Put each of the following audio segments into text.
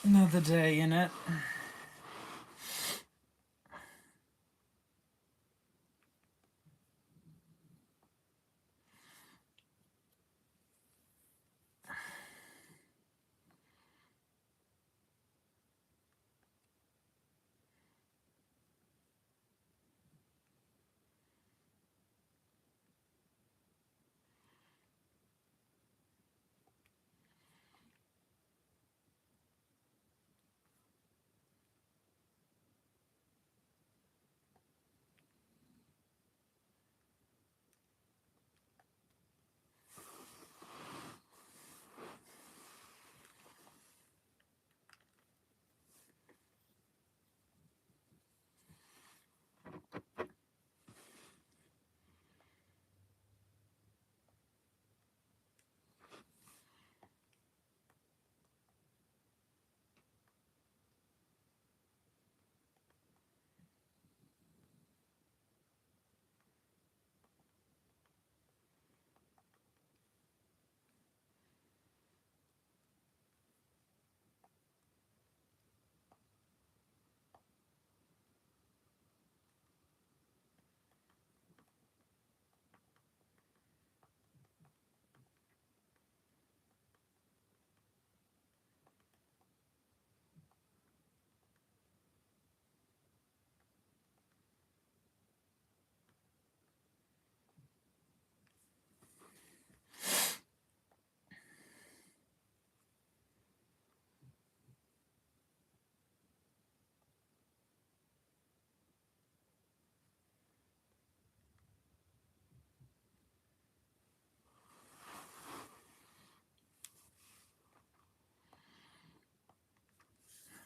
Another day in it.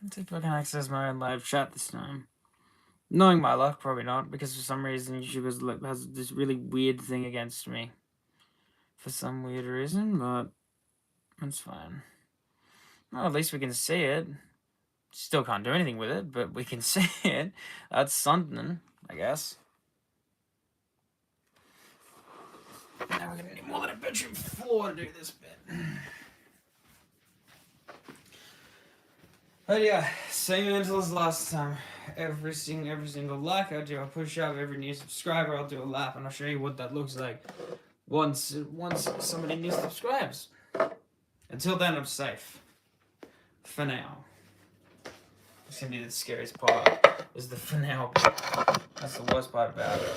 Let's see if I can access my own live chat this time. Knowing my luck, probably not, because for some reason YouTube has this really weird thing against me. For some weird reason, but that's fine. Well, at least we can see it. Still can't do anything with it, but we can see it. That's something, I guess. Now we're gonna need more than a bedroom floor to do this bit. But yeah, same answer as last time. Every single like I do a push up, every new subscriber I'll do a lap, and I'll show you what that looks like once somebody new subscribes. Until then, I'm safe. For now. It's gonna be the scariest part. Is the for now part. That's the worst part about it.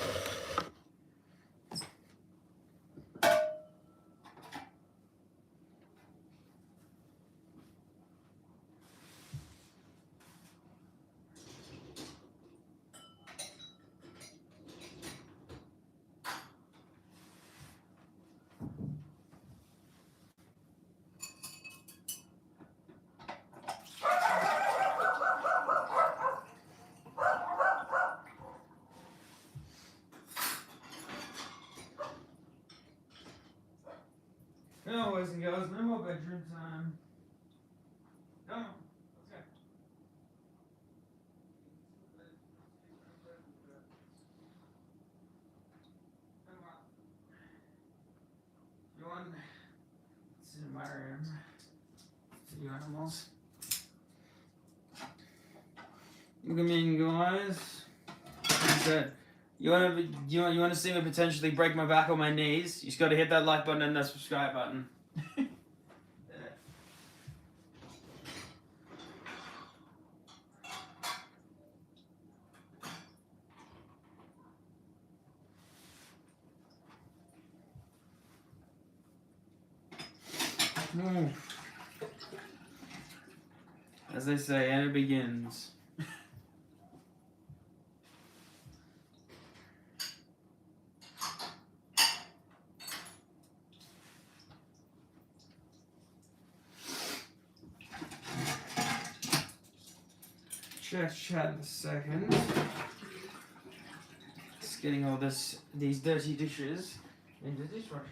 No, boys and girls, no more bedroom time. Come on, let's go. Come on. You want? This is my room. See you animals. Look at me, guys. So, you want to see me potentially break my back on my knees? You just got to hit that like button and that subscribe button. As they say, and it begins. Check chat in a second. Just getting all these dirty dishes into the dishwasher.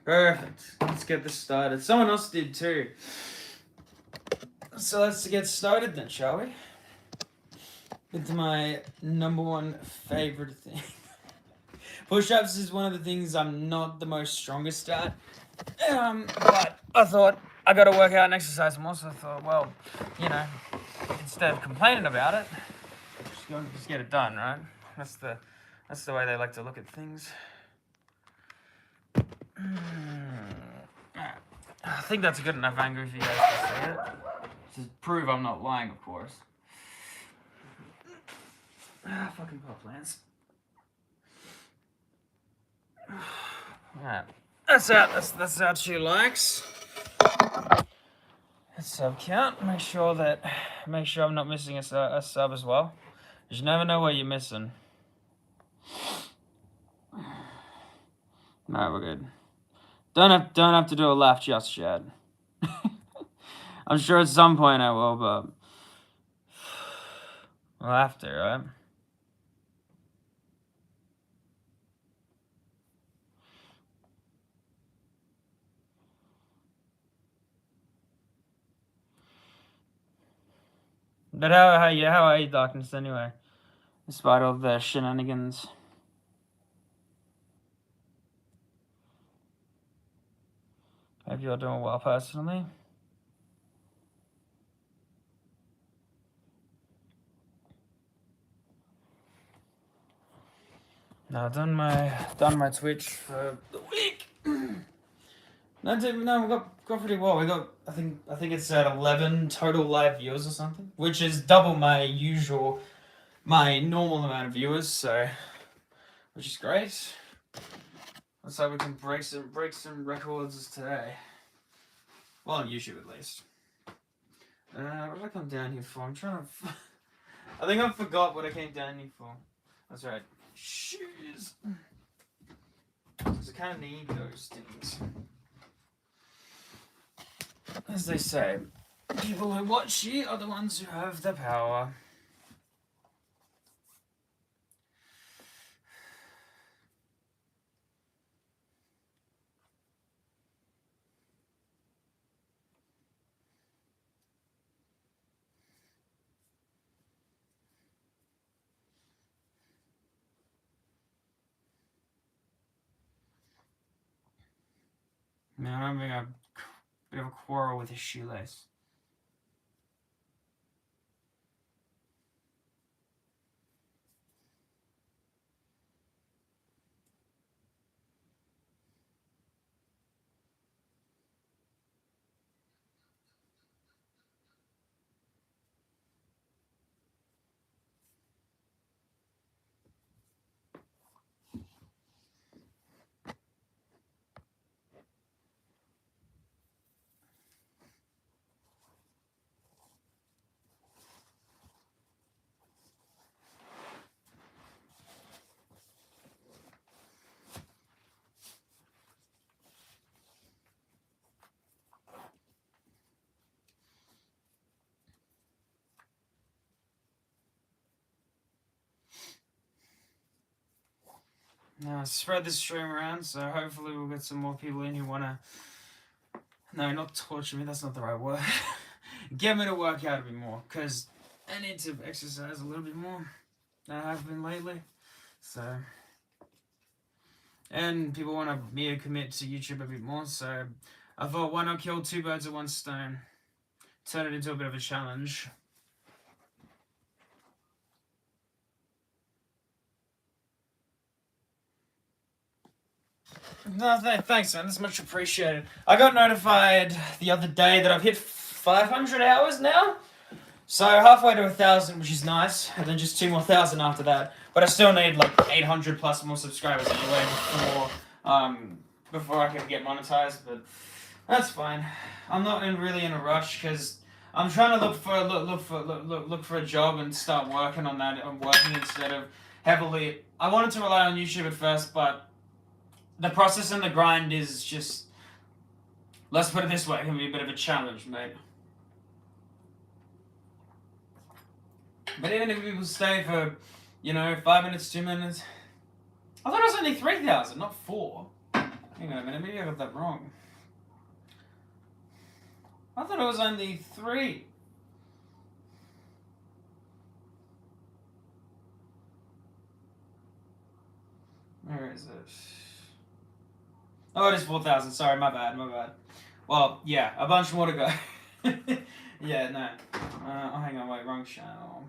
Perfect. Let's get this started. Someone else did too. So let's get started then, shall we? Into my number one favorite thing. Push-ups is one of the things I'm not the most strongest at. But I thought I got to work out and exercise more, so I thought, well, you know, instead of complaining about it, just get it done, right? That's the way they like to look at things. I think that's a good enough angle if you guys can see it. To prove I'm not lying, of course. Fucking pot plants. Alright. That's out. That's how she likes. Let's sub count. Make sure I'm not missing a sub as well. You never know what you're missing. No, we're good. Don't have to do a laugh just yet. I'm sure at some point I will, but we'll have to, right? But how are you, Darkness, anyway? Despite all the shenanigans. Hope you're doing well personally. Now done my Twitch for the week. No, we got pretty well. We got I think it's at 11 total live viewers or something, which is double my normal amount of viewers. So, which is great. Looks like we can break some records today. Well, on YouTube at least. What did I come down here for? I'm trying to. I think I forgot what I came down here for. That's right. Shoes. Because I kind of need those things. As they say, people who watch you are the ones who have the power. Now I'm having a bit of a quarrel with his shoelace. Now spread this stream around, so hopefully we'll get some more people in who wanna. No, not torture me. That's not the right word. Get me to work out a bit more, cause I need to exercise a little bit more than I have been lately. So, and people want me to commit to YouTube a bit more. So, I thought, why not kill two birds with one stone? Turn it into a bit of a challenge. No, thanks, man. That's much appreciated. I got notified the other day that I've hit 500 hours now. So halfway to 1,000, which is nice, and then just 2 more thousand after that. But I still need like 800 plus more subscribers anyway before I can get monetized. But that's fine. I'm not really in a rush because I'm trying to look for a job and start working on that. I'm working instead of heavily. I wanted to rely on YouTube at first, but the process and the grind is just, let's put it this way, it can be a bit of a challenge, mate. But even if people stay for, 5 minutes, 2 minutes, I thought it was only 3,000, not 4. Hang on a minute, maybe I got that wrong. I thought it was only 3. Where is it? Oh, it is 4,000. Sorry, my bad. Well, yeah, a bunch more to go. Yeah, no. Oh, hang on, wait, wrong channel.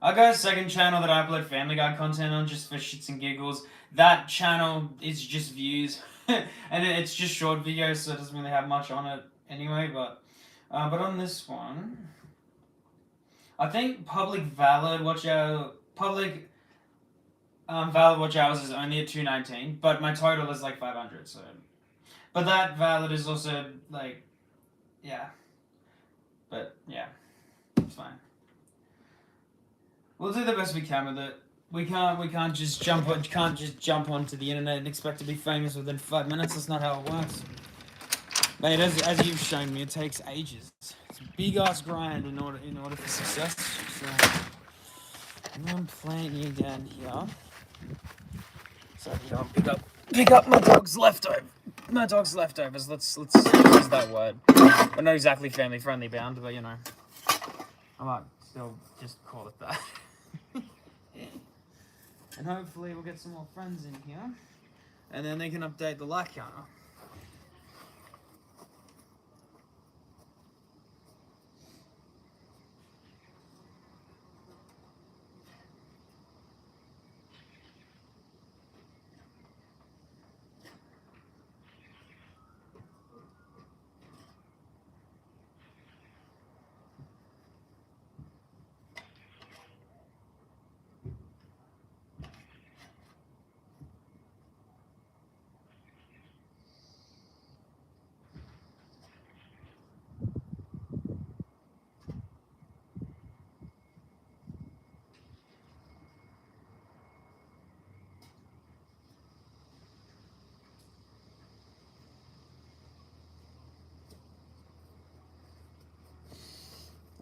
I got a second channel that I upload Family Guy content on just for shits and giggles. That channel is just views, and it's just short videos, so it doesn't really have much on it anyway. But on this one, I think public valid watch hours is only at 219, but my total is like 500. So, but that valid is also like, yeah, but yeah, it's fine. We'll do the best we can with it. We can't just jump onto the internet and expect to be famous within 5 minutes. That's not how it works. Mate, as you've shown me, it takes ages. It's a big ass grind in order for success. So I'm playing you down here. So you don't pick up my dog's leftovers. Let's use that word. We're not exactly family friendly bound, but you know, I might still just call it that. And hopefully we'll get some more friends in here, and then they can update the like counter.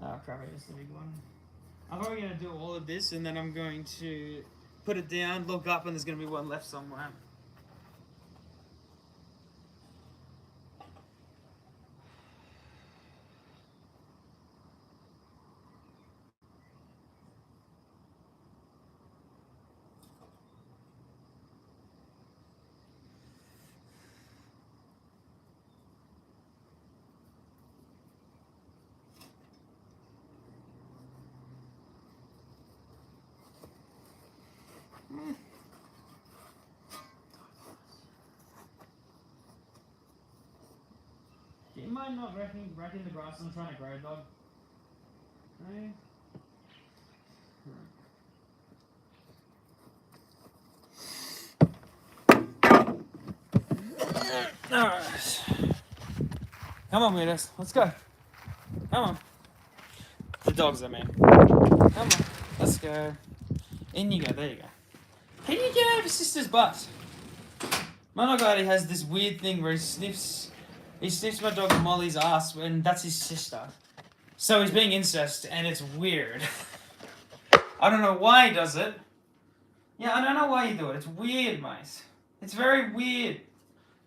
Oh crap, I missed the big one. I'm probably going to do all of this, and then I'm going to put it down, look up, and there's going to be one left somewhere. Do you mind not wrecking the grass I'm trying to grow, dog? Right? Alright. Come on, Weirdos. Let's go. Come on. The dogs, I mean. Come on. Let's go. In you go. There you go. Can you get out of your sister's butt? My dog Artie has this weird thing where he sniffs my dog Molly's ass, and that's his sister. So he's being incest, and it's weird. I don't know why he does it. Yeah, I don't know why you do it. It's weird, mate. It's very weird.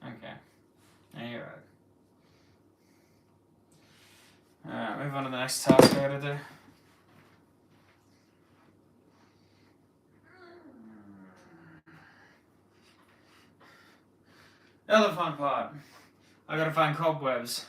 Okay. Yeah, you're right. Alright, move on to the next task I gotta do. Other fun part. I gotta find cobwebs.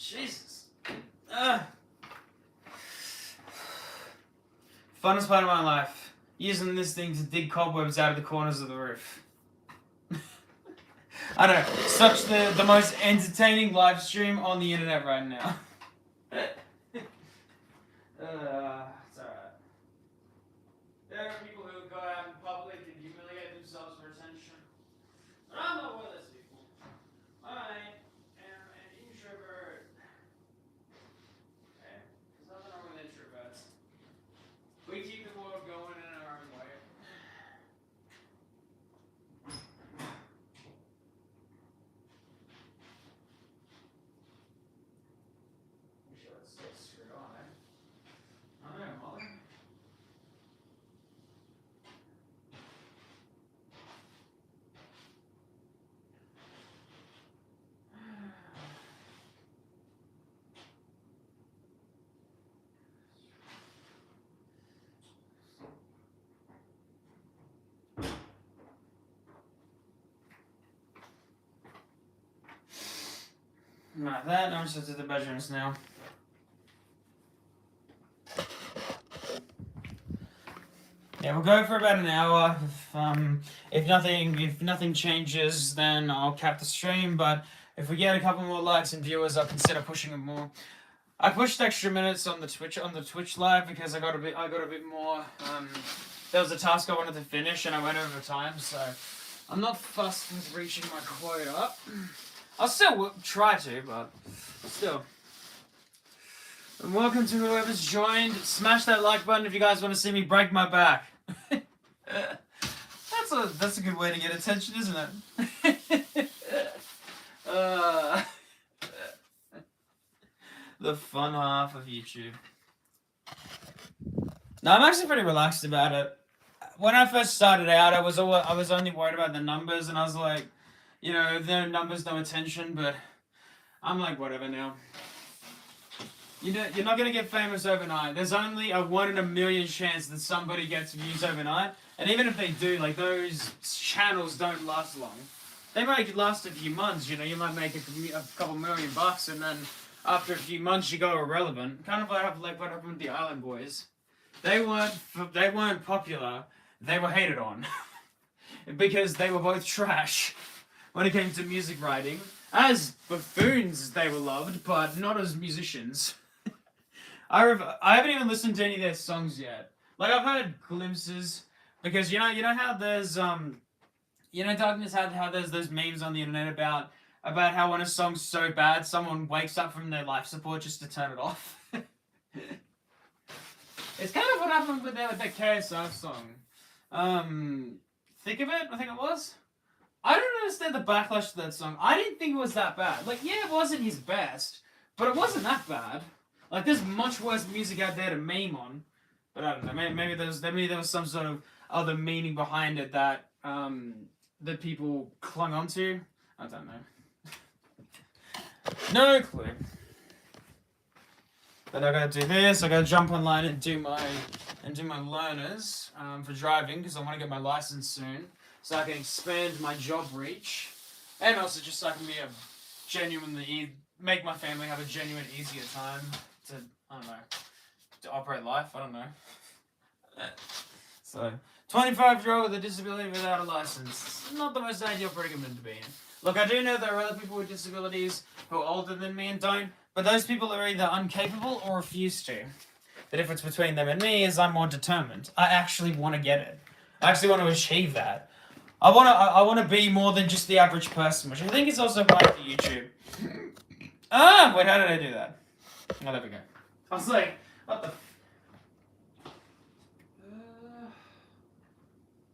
Jesus. Funnest part of my life. Using this thing to dig cobwebs out of the corners of the roof. I don't know. Such the most entertaining live stream on the internet right now. It's alright. There are people who go out in public and humiliate themselves for attention. But I'm not one of those people. I am an introvert. Okay? There's nothing wrong with introverts. We keep the world going in our own way. I'm sure it's so screwed on, eh? I know, Molly. Like that, I'm just to the bedrooms now. Yeah, we'll go for about an hour. If nothing changes, then I'll cap the stream. But if we get a couple more likes and viewers, I'll consider pushing it more. I pushed extra minutes on the Twitch live because I got a bit more. There was a task I wanted to finish and I went over time, so I'm not fussed with reaching my quota. I'll still try to, but still. And welcome to whoever's joined. Smash that like button if you guys want to see me break my back. That's a good way to get attention, isn't it? The fun half of YouTube. No, I'm actually pretty relaxed about it. When I first started out, I was only worried about the numbers, and I was like, you know, no numbers, no attention. But I'm like, whatever now. You know, you're not gonna get famous overnight. There's only a 1 in a million chance that somebody gets views overnight, and even if they do, like those channels don't last long. They might last a few months. You know, you might make a couple $1,000,000, and then after a few months you go irrelevant. Kind of like what happened with the Island Boys. They weren't popular. They were hated on because they were both trash when it came to music writing. As buffoons, they were loved, but not as musicians. I haven't even listened to any of their songs yet. Like, I've heard glimpses, because you know how there's Darkness, how there's those memes on the internet about how when a song's so bad, someone wakes up from their life support just to turn it off. It's kind of what happened with that KSI song. Think of It, I think it was. I don't understand the backlash to that song. I didn't think it was that bad. Like, yeah, it wasn't his best, but it wasn't that bad. Like, there's much worse music out there to meme on. But I don't know, maybe there was some sort of other meaning behind it that that people clung onto. I don't know. No clue. But I gotta do this. I gotta jump online and do my learners for driving, because I want to get my license soon, so I can expand my job reach, and also just so I can be make my family have a genuine easier time to, I don't know, to operate life. I don't know. So 25-year-old with a disability without a license. Not the most ideal predicament to be in. Look, I do know there are other people with disabilities who are older than me and don't, but those people are either incapable or refuse to. The difference between them and me is I'm more determined. I actually want to get it. I actually want to achieve that. I want to be more than just the average person, which I think is also right for YouTube. Wait, how did I do that? Oh, there we go. I was like, what the... I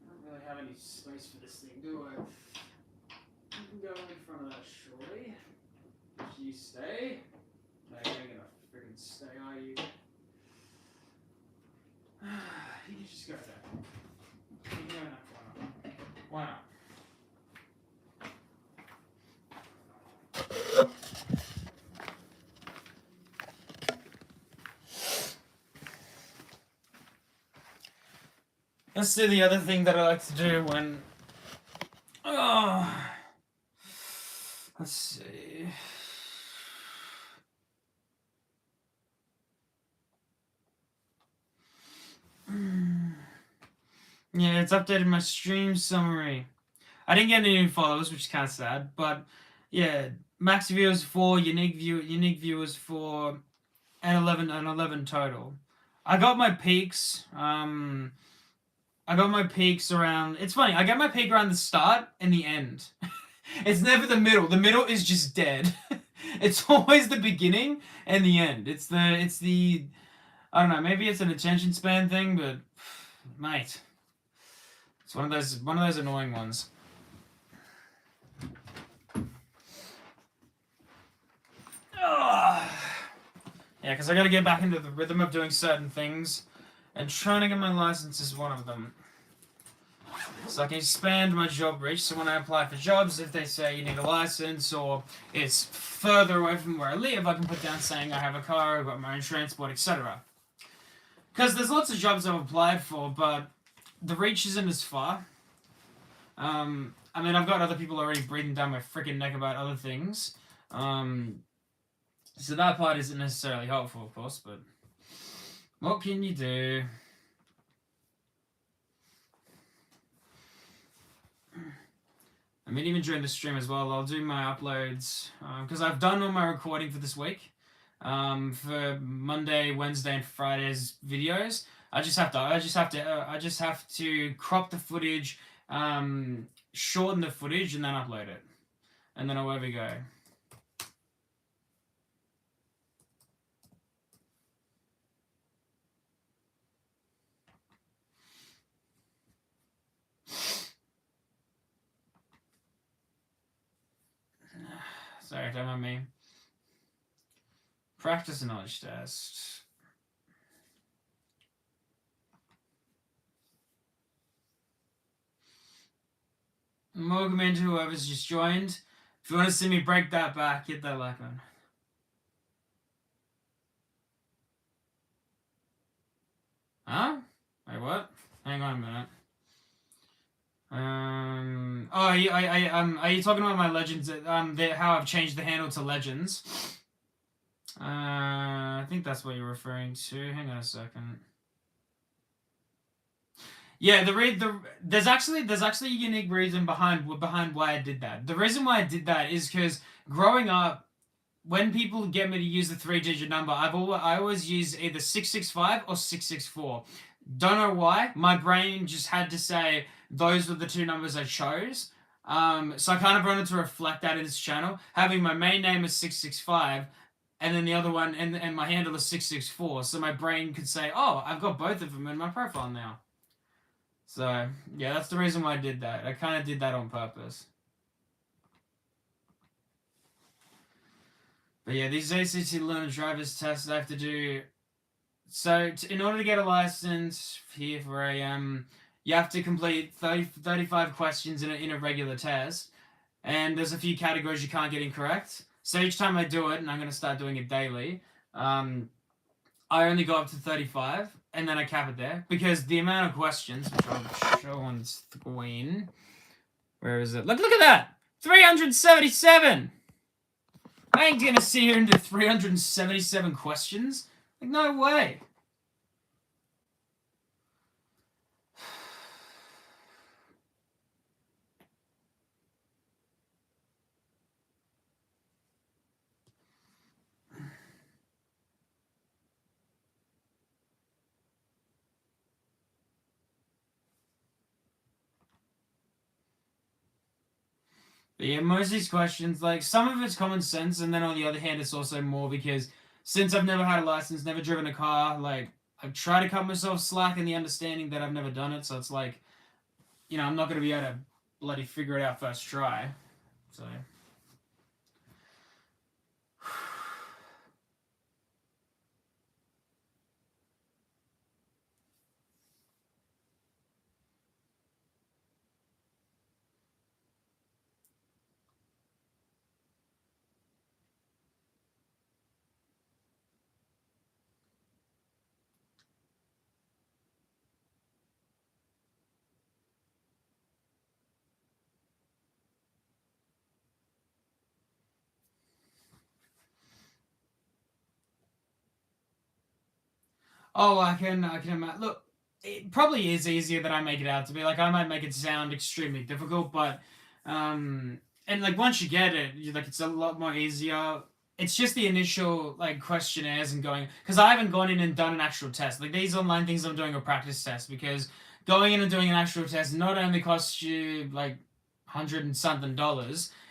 don't really have any space for this thing, do I? You can go in front of that, surely. If you stay. No, you ain't gonna freaking stay, are you? You can just go there. You can go in that corner. Why not? Let's do the other thing that I like to do when... let's see... Yeah, it's updated my stream summary. I didn't get any new followers, which is kind of sad, but yeah, max viewers 4, unique viewers 4, and 11 total. I got my peaks. I got my peaks around. It's funny. I get my peak around the start and the end. It's never the middle. The middle is just dead. It's always the beginning and the end. It's the I don't know. Maybe it's an attention span thing, but mate, it's one of those annoying ones. Ugh. Yeah, because I got to get back into the rhythm of doing certain things, and trying to get my license is one of them. So I can expand my job reach. So when I apply for jobs, if they say you need a license or it's further away from where I live, I can put down saying I have a car, I've got my own transport, etc. Because there's lots of jobs I've applied for, but the reach isn't as far. I mean, I've got other people already breathing down my freaking neck about other things. So that part isn't necessarily helpful, of course, but what can you do? I mean, even during the stream as well, I'll do my uploads because I've done all my recording for this week. For Monday, Wednesday, and Friday's videos, I just have to crop the footage, shorten the footage, and then upload it, and then away we go. Sorry, don't mind me. Practice knowledge test. Welcome into whoever's just joined. If you want to see me break that back, hit that like button. Huh? Wait, what? Hang on a minute. Are you talking about my legends? How I've changed the handle to legends. I think that's what you're referring to. Hang on a second. Yeah, there's actually a unique reason behind why I did that. The reason why I did that is because growing up, when people get me to use the 3-digit number, I always use either 665 or 664. Don't know why. My brain just had to say those were the two numbers I chose. So I kind of wanted to reflect that in this channel. Having my main name as 665, and then the other one, and my handle is 664. So my brain could say, oh, I've got both of them in my profile now. So, yeah, that's the reason why I did that. I kind of did that on purpose. But yeah, these ACT learner driver's tests I have to do. So in order to get a license here for AM, you have to complete 35 questions in a regular test. And there's a few categories you can't get incorrect. So each time I do it, and I'm going to start doing it daily, I only go up to 35, and then I cap it there. Because the amount of questions, which I'll show on screen. Where is it? Look at that! 377! I ain't gonna sit here and do 377 questions. Like, no way. But yeah, most of these questions, like, some of it's common sense, and then on the other hand, it's also more because since I've never had a license, never driven a car, like, I've tried to cut myself slack in the understanding that I've never done it, so it's like, you know, I'm not going to be able to bloody figure it out first try. So. Oh, I can imagine. Look, it probably is easier than I make it out to be. Like, I might make it sound extremely difficult, but and like once you get it, like it's a lot more easier. It's just the initial like questionnaires and going, because I haven't gone in and done an actual test. Like these online things, I'm doing a practice test because going in and doing an actual test not only costs you like $100 and something.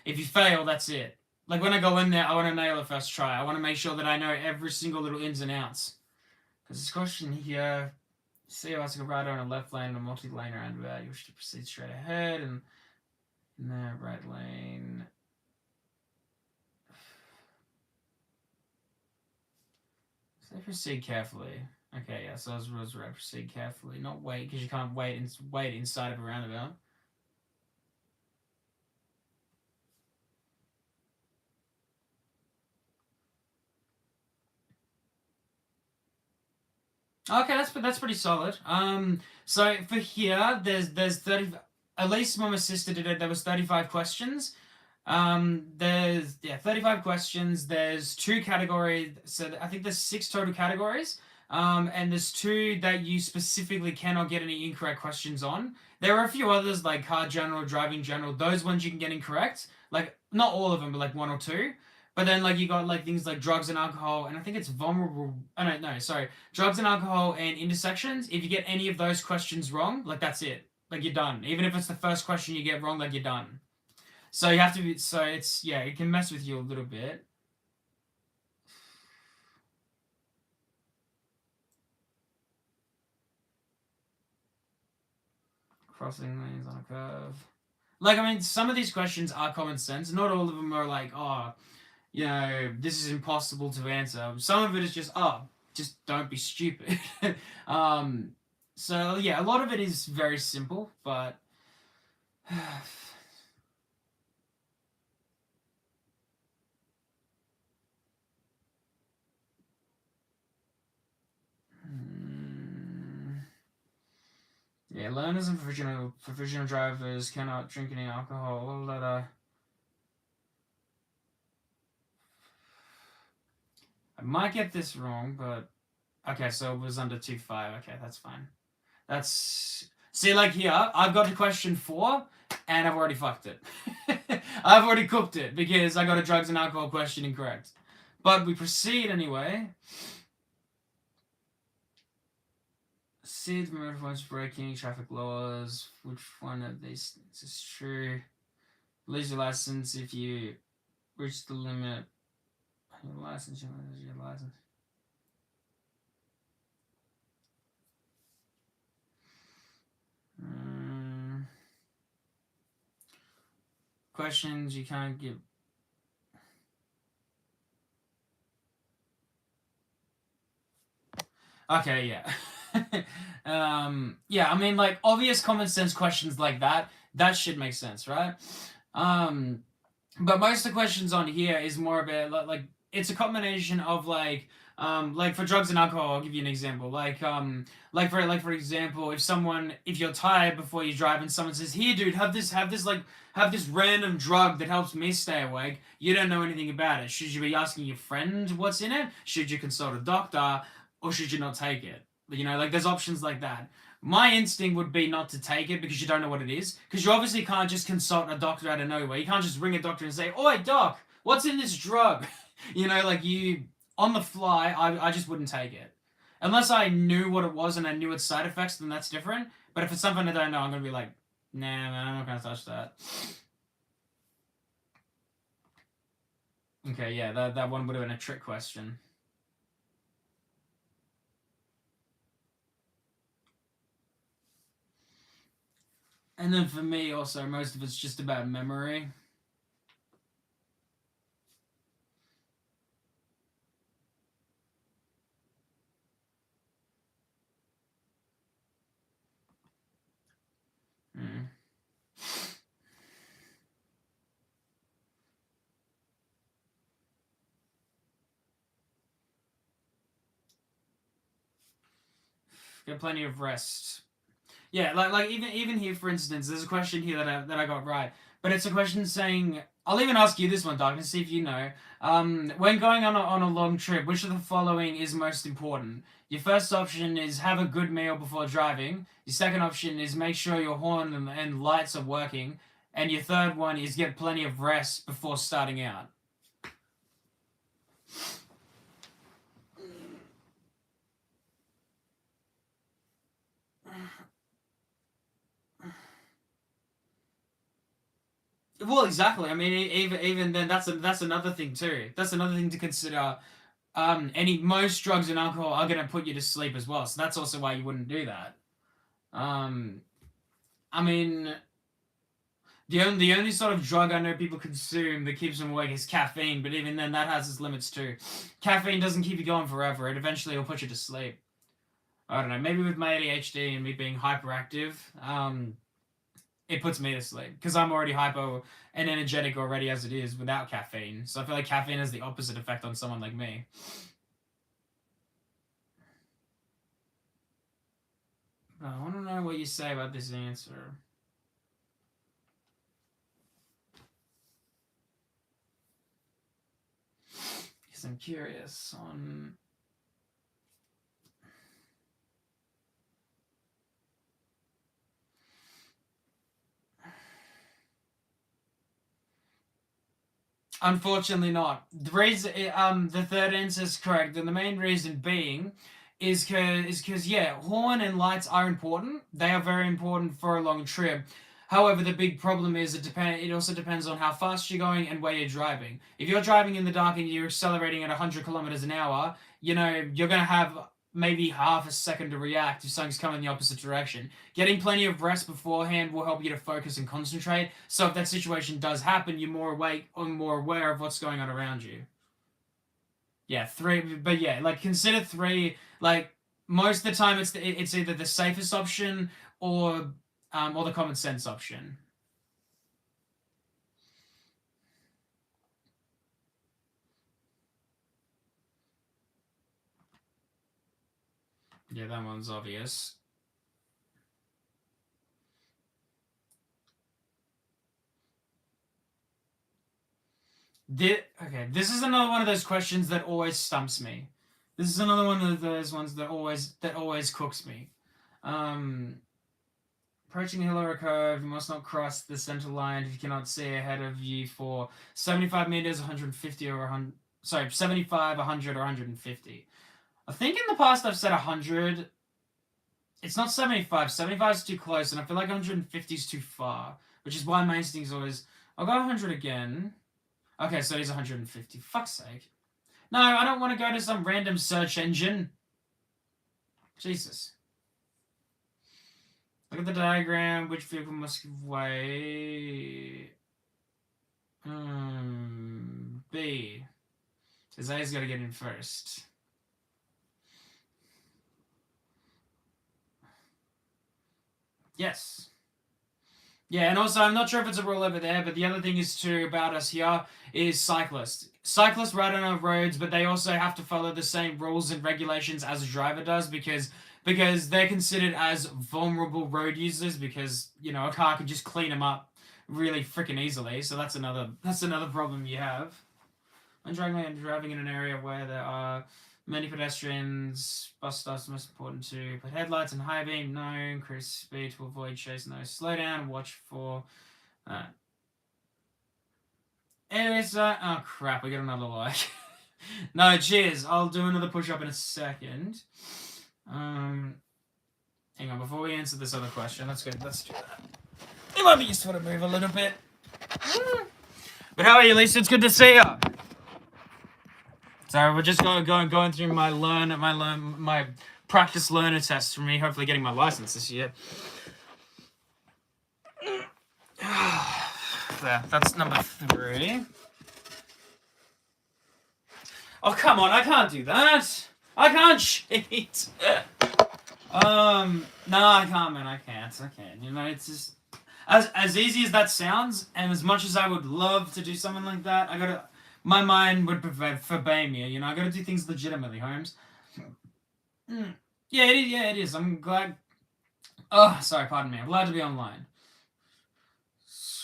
If you fail, that's it. Like when I go in there, I want to nail it first try. I want to make sure that I know every single little ins and outs. Because this question here, see how it's a rider on a left lane and a multi-lane roundabout. You wish to proceed straight ahead and in the right lane. So proceed carefully. Okay, yeah, so those rules right. Proceed carefully. Not wait, because you can't wait inside of a roundabout. Okay, that's pretty solid. So for here, there's 30. At least when my sister did it, there was 35 questions. There's 35 questions. There's two categories. So I think there's six total categories. And there's two that you specifically cannot get any incorrect questions on. There are a few others like car general, driving general. Those ones you can get incorrect. Like not all of them, but like one or two. But then like you got like things like drugs and alcohol, and I think it's vulnerable. Oh no, sorry, drugs and alcohol and intersections. If you get any of those questions wrong, like that's it. Like you're done. Even if it's the first question you get wrong, like you're done. So you have to be. So it's yeah, it can mess with you a little bit. Crossing lanes on a curve. Like I mean, some of these questions are common sense. Not all of them are like, oh, you know, this is impossible to answer. Some of it is just, oh, just don't be stupid. um, so yeah, a lot of it is very simple, but yeah, learners and professional drivers cannot drink any alcohol. I might get this wrong, but okay, so it was under 2.5. Okay, that's fine. That's see, like here, I've got to question 4, and I've already fucked it. I've already cooked it because I got a drugs and alcohol question incorrect. But we proceed anyway. Sid motorcycles breaking traffic laws. Which one of these is true? Lose your license if you reach the limit. Your license, your license. Questions you can't give. Okay, yeah. Yeah, I mean, like, obvious common sense questions like that should make sense, right? But most of the questions on here is more about, like, it's a combination of, like for drugs and alcohol, I'll give you an example. Like for example, if you're tired before you drive and someone says, "Here, dude, have this random drug that helps me stay awake." You don't know anything about it. Should you be asking your friend what's in it? Should you consult a doctor? Or should you not take it? You know, like there's options like that. My instinct would be not to take it because you don't know what it is. Because you obviously can't just consult a doctor out of nowhere. You can't just ring a doctor and say, "Oi, doc, what's in this drug?" You know, like you on the fly. I just wouldn't take it unless I knew what it was and I knew its side effects. Then that's different. But if it's something I don't know, I'm gonna be like, "Nah, man, I'm not gonna touch that." Okay, yeah, that one would have been a trick question. And then for me, also, most of it's just about memory. Mm. Get plenty of rest. Yeah, like even here, for instance, there's a question here that I got right, but it's a question saying I'll even ask you this one, Doc, and see if you know. When going on a long trip, which of the following is most important? Your first option is have a good meal before driving. Your second option is make sure your horn and lights are working. And your third one is get plenty of rest before starting out. Well, exactly. I mean, even then, that's another thing too. That's another thing to consider. Most drugs and alcohol are gonna put you to sleep as well, so that's also why you wouldn't do that. Um, I mean, the only sort of drug I know people consume that keeps them awake is caffeine, but even then, that has its limits too. Caffeine doesn't keep you going forever. It eventually will put you to sleep. I don't know. Maybe with my ADHD and me being hyperactive, it puts me to sleep because I'm already hypo and energetic already as it is without caffeine. So I feel like caffeine has the opposite effect on someone like me. I want to know what you say about this answer. Because I'm curious on. Unfortunately, not. The third answer is correct, and the main reason being is because yeah, horn and lights are important. They are very important for a long trip. However, the big problem is It also depends on how fast you're going and where you're driving. If you're driving in the dark and you're accelerating at 100 kilometers an hour, you're gonna have maybe half a second to react if something's coming in the opposite direction. Getting plenty of rest beforehand will help you to focus and concentrate. So if that situation does happen, you're more awake or more aware of what's going on around you. Yeah, three. But yeah, like consider three. Like most of the time, it's either the safest option or the common sense option. Yeah, that one's obvious. Okay, this is another one of those questions that always stumps me. This is another one of those ones that always cooks me. Um, Approaching the hill or a curve, you must not cross the center line if you cannot see ahead of you for 75 meters, 150 or 100. Sorry, 75, 100, or 150. I think in the past I've said 100. It's not 75. 75 is too close, and I feel like 150 is too far, which is why my instinct is always, I'll go 100 again. Okay, so it is 150. Fuck's sake. No, I don't want to go to some random search engine. Jesus. Look at the diagram. Which vehicle must give way? B. Because A's got to get in first. Yes. Yeah, and also I'm not sure if it's a rule over there, but the other thing is too about us here is cyclists. Cyclists ride on our roads, but they also have to follow the same rules and regulations as a driver does because they're considered as vulnerable road users because a car could just clean them up really freaking easily. So that's another problem you have. When driving in an area where there are many pedestrians, bus stops most important to put headlights and high beam, no, increase speed to avoid chase, no, slow down, watch for. Anyways, oh crap, we got another like. No, cheers. I'll do another push up in a second. Hang on, before we answer this other question, let's do that. It might be useful to move a little bit. But how are you, Lisa? It's good to see you. Sorry, we're just going through my practice learner test for me, hopefully getting my license this year. There, that's number 3. Oh, come on, I can't do that. I can't cheat. No, I can't, man. I can't. It's just as easy as that sounds, and as much as I would love to do something like that, my mind would forbade me. I gotta do things legitimately, Holmes. Yeah, it is. I'm glad. Oh, sorry, pardon me. I'm glad to be online.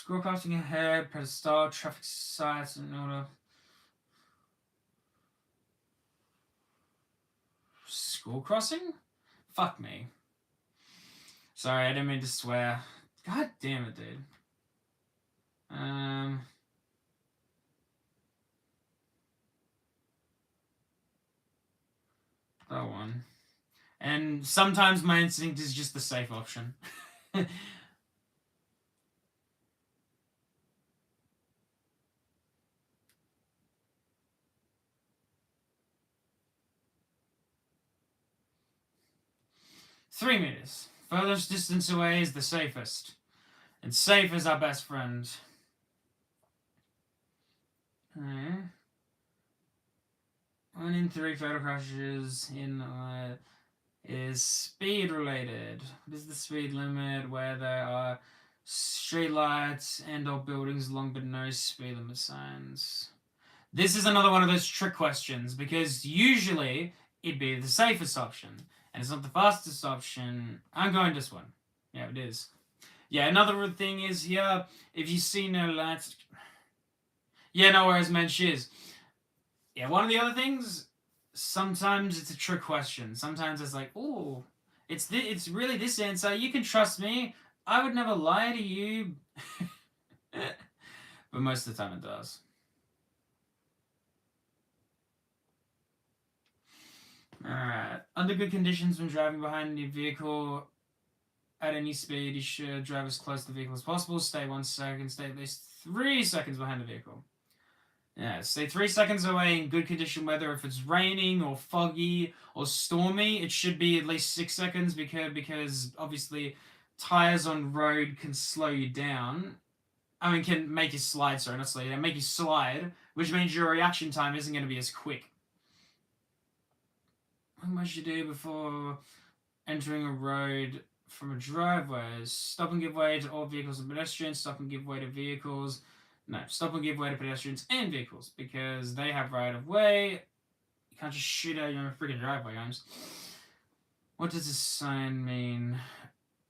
School crossing ahead, press start, traffic sights in order. School crossing? Fuck me. Sorry, I didn't mean to swear. God damn it, dude. That one. And sometimes my instinct is just the safe option. 3 meters. Furthest distance away is the safest. And safe is our best friend. Okay. 1 in 3 fatal crashes in is speed related. What is the speed limit where there are street lights and or buildings along but no speed limit signs? This is another one of those trick questions because usually it'd be the safest option and it's not the fastest option. I'm going this one. Yeah, it is. Yeah, another thing is here, if you see no lights... Yeah, no worries, man, cheers. Yeah, one of the other things, sometimes it's a trick question. Sometimes it's like, oh, it's really this answer. You can trust me. I would never lie to you. But most of the time it does. Alright. Under good conditions when driving behind a vehicle at any speed, you should drive as close to the vehicle as possible. Stay 1 second. Stay at least 3 seconds behind the vehicle. Yeah, stay 3 seconds away in good condition weather. If it's raining or foggy or stormy, it should be at least 6 seconds because obviously tires on road can slow you down. I mean, can make you slide, sorry, not slow you down, make you slide, which means your reaction time isn't going to be as quick. What must you do before entering a road from a driveway? Stop and give way to all vehicles and pedestrians. Stop and give way to vehicles. No, stop and give way to pedestrians and vehicles because they have right of way. You can't just shoot out your freaking driveway, guys. What does this sign mean?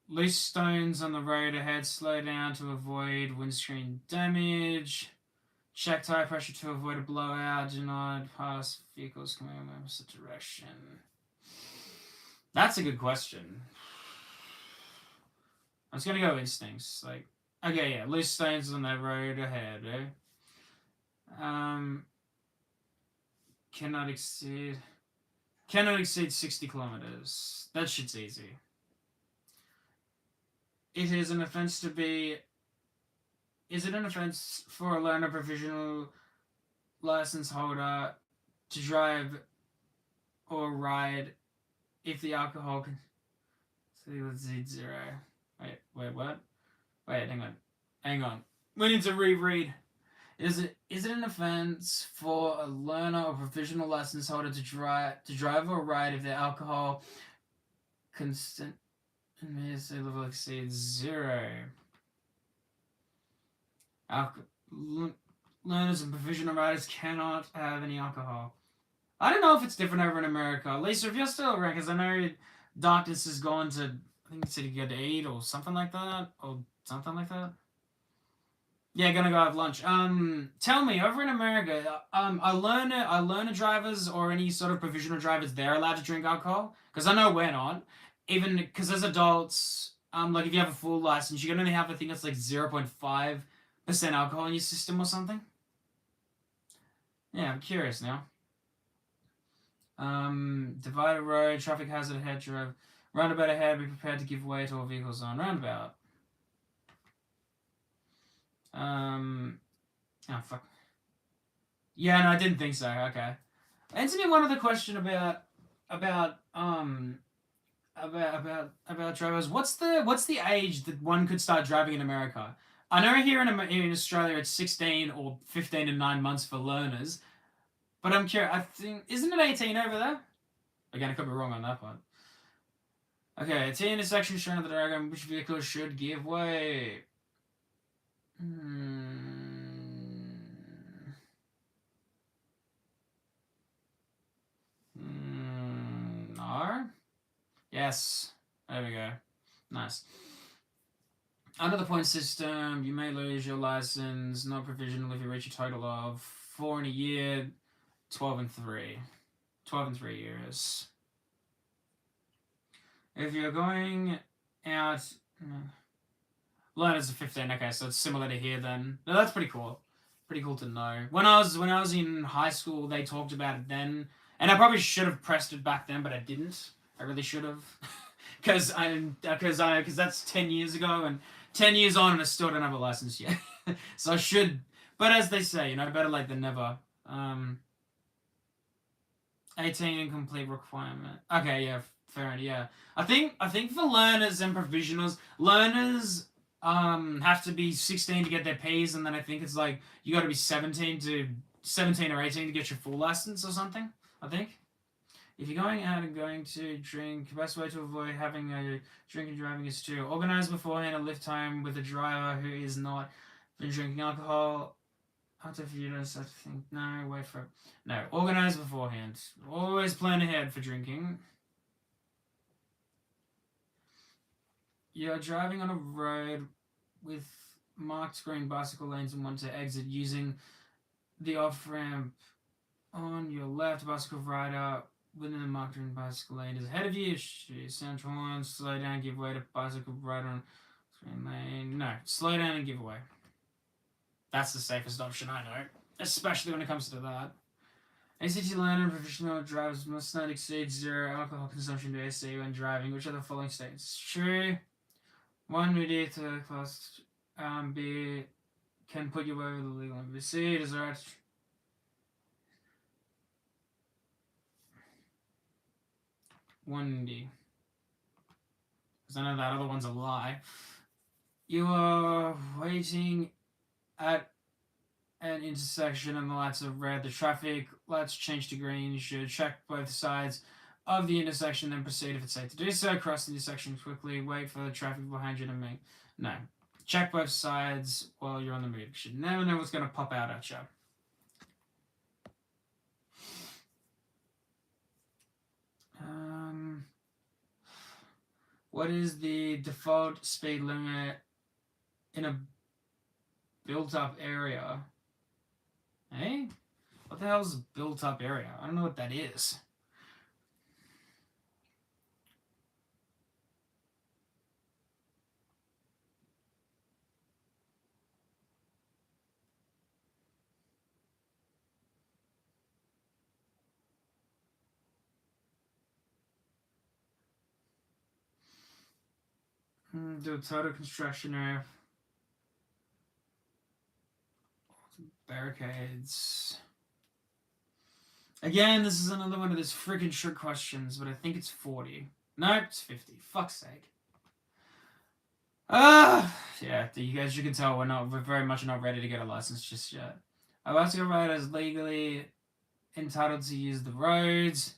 Loose stones on the road ahead. Slow down to avoid windscreen damage. Check tire pressure to avoid a blowout. Do not pass vehicles coming in the opposite direction. That's a good question. I was gonna go instincts. Like, okay, yeah, loose stones on the road ahead, eh? Cannot exceed 60 kilometers. That shit's easy. It is an offense to be... Is it an offense for a learner provisional license holder to drive or ride if the alcohol can... So let's see, 0. Wait, what? Wait, hang on. We need to reread. Is it an offense for a learner or provisional license holder to drive or ride if the alcohol constant level exceeds 0? Learners and provisional riders cannot have any alcohol. I don't know if it's different over in America. Lisa, if you're still around, because I know Darkness has gone to, I think he said he got to 8 or something like that. Yeah, gonna go have lunch. Tell me, over in America, are learner drivers or any sort of provisional drivers, they're allowed to drink alcohol? Because I know we're not. Even because as adults, like if you have a full license, you can only have, I think it's like 0.5% alcohol in your system or something. Yeah, I'm curious now. Divided road, traffic hazard ahead, drive. Roundabout ahead, be prepared to give way to all vehicles on roundabout. Oh, fuck. Yeah, no, I didn't think so. Okay. Answer me one other question about drivers. What's the age that one could start driving in America? I know here in Australia it's 16 or 15 and 9 months for learners, but I'm curious. I think isn't it 18 over there? Again, I could be wrong on that one. Okay, T intersection shown on the diagram. Which vehicle should give way? R? Yes. There we go. Nice. Under the point system, you may lose your license, not provisional, if you reach a total of 4 in a year, 12 and 3. 12 and 3 years. If you're going out... learners are 15, okay, so it's similar to here then. No, that's pretty cool. Pretty cool to know. When I was in high school, they talked about it then, and I probably should have pressed it back then, but I didn't. I really should have, because that's 10 years ago, and 10 years on, and I still don't have a license yet. So I should, but as they say, better late than never. 18 incomplete requirement. Okay, yeah, fair enough. Yeah, I think for learners and provisionals, learners have to be 16 to get their P's, and then I think it's like you got to be 17 or 18 to get your full license or something. I think. If you're going out and going to drink, the best way to avoid having a drink and driving is to organize beforehand a lift time with a driver who is not been drinking alcohol. After a few days, I think, no, wait for it. No, organize beforehand. Always plan ahead for drinking. You're driving on a road with marked green bicycle lanes and want to exit using the off-ramp on your left. Bicycle rider within the marked green bicycle lane is ahead of you. Sound horn, slow down, give way to bicycle rider on green lane. No, slow down and give way. That's the safest option I know, especially when it comes to that. ACT learner and professional drivers must not exceed 0 alcohol consumption to AC when driving. Which of the following states? True. 1 mediator to class B can put you over the legal limit. C, it is right. One D. Because I know that other one's a lie. You are waiting at an intersection and the lights are red. The traffic lights change to green. You should check both sides of the intersection, then proceed if it's safe to do so. Cross the intersection quickly. Wait for the traffic behind you to make. No. Check both sides while you're on the move. You should never know what's going to pop out at you. What is the default speed limit in a built-up area? Eh? What the hell is a built-up area? I don't know what that is. Do a total construction area. Barricades. Again, this is another one of those freaking trick questions, but I think it's 40. Nope, it's 50. Fuck's sake. Yeah, you guys, you can tell we're very much not ready to get a license just yet. A bicycle rider is legally entitled to use the roads.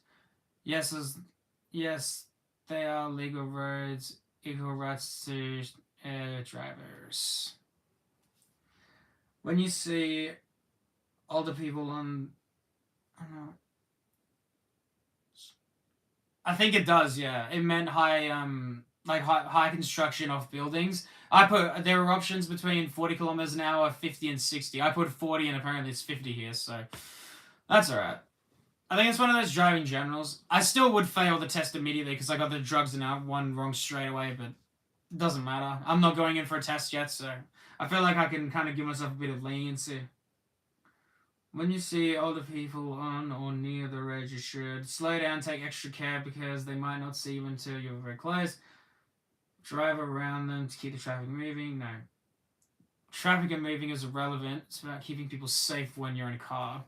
Yes, they are legal roads. Equal rights to drivers. When you see older people on, I don't know. I think it does. Yeah, it meant high construction of buildings. There are options between 40 kilometers an hour, 50 and 60. I put 40 and apparently it's 50 here, so that's alright. I think it's one of those driving generals. I still would fail the test immediately because I got the drugs and one wrong straight away, but it doesn't matter. I'm not going in for a test yet, so I feel like I can kind of give myself a bit of leniency. When you see older people on or near the road, you should slow down, take extra care because they might not see you until you're very close. Drive around them to keep the traffic moving. No. Traffic and moving is irrelevant. It's about keeping people safe when you're in a car.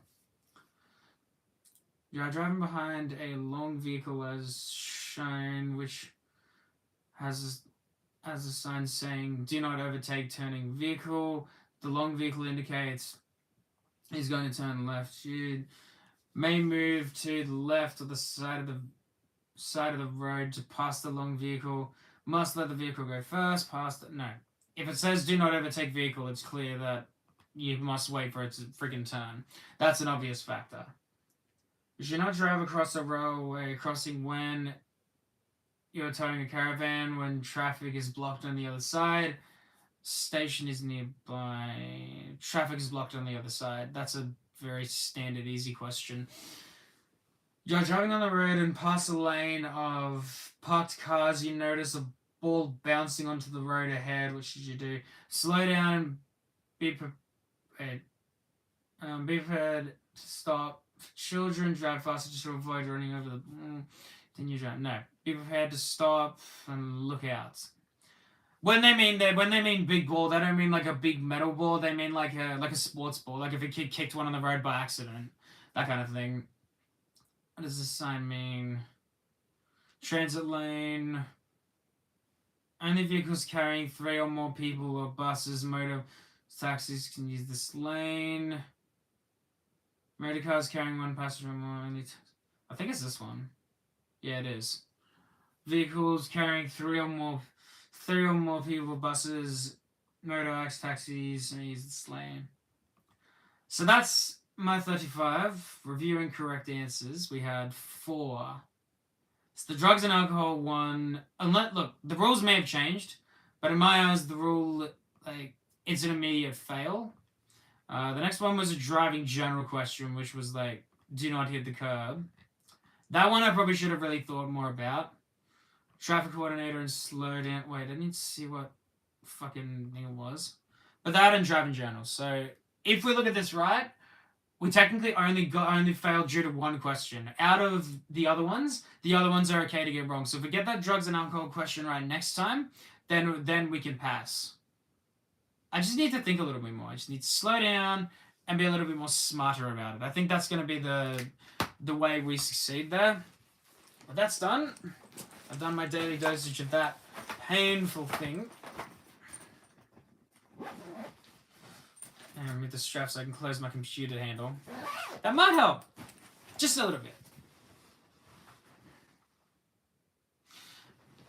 You are driving behind a long vehicle as shown, which has a sign saying, do not overtake turning vehicle. The long vehicle indicates he's going to turn left. You may move to the left or the side of the road to pass the long vehicle. Must let the vehicle go first. No. If it says do not overtake vehicle, it's clear that you must wait for it to freaking turn. That's an obvious factor. You should not drive across a railway crossing when you're towing a caravan when traffic is blocked on the other side. Station is nearby. Traffic is blocked on the other side. That's a very standard, easy question. You're driving on the road and pass a lane of parked cars. You notice a ball bouncing onto the road ahead. What should you do? Slow down and be prepared. Be prepared to stop. Children drive faster just to avoid running over the. Then you drive. No. Be prepared to stop and look out. When they mean big ball, they don't mean like a big metal ball. They mean like a sports ball. Like if a kid kicked one on the road by accident, that kind of thing. What does this sign mean? Transit lane. Only vehicles carrying 3 or more people or buses, motor taxis can use this lane. Motor cars carrying 1 passenger or more. I think it's this one. Yeah, it is. Vehicles carrying 3 or more people, buses, motorbikes, taxis, and use this lane. So that's my 35. Reviewing correct answers, we had 4. It's the drugs and alcohol one. Look, the rules may have changed, but in my eyes, the rule, like, it's an immediate fail. The next one was a driving general question, which was like, do not hit the curb. That one I probably should have really thought more about. Traffic coordinator and slow down. Wait, I need to see what fucking thing it was. But that and driving general. So if we look at this right, we technically only failed due to 1 question. Out of the other ones are okay to get wrong. So if we get that drugs and alcohol question right next time, then we can pass. I just need to think a little bit more. I just need to slow down and be a little bit more smarter about it. I think that's going to be the way we succeed there. But that's done. I've done my daily dosage of that painful thing. And with the strap so I can close my computer handle. That might help. Just a little bit.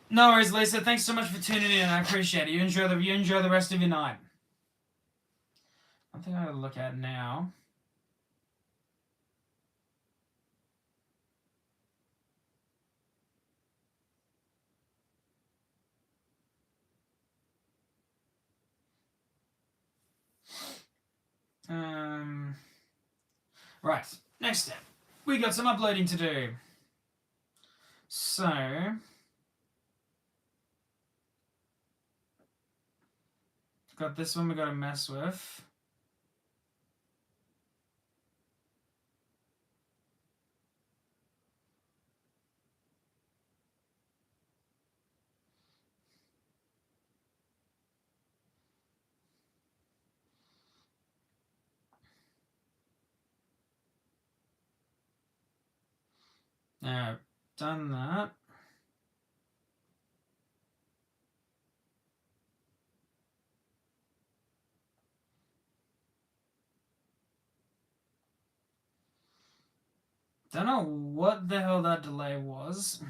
No worries, Lisa. Thanks so much for tuning in. I appreciate it. You enjoy the rest of your night. One thing I gotta look at now. Right, next step. We got some uploading to do. So, got this one we gotta mess with. Now, done that. Don't know what the hell that delay was.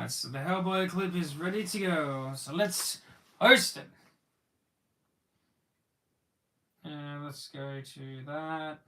So the Hellboy clip is ready to go. So let's host it. And let's go to that.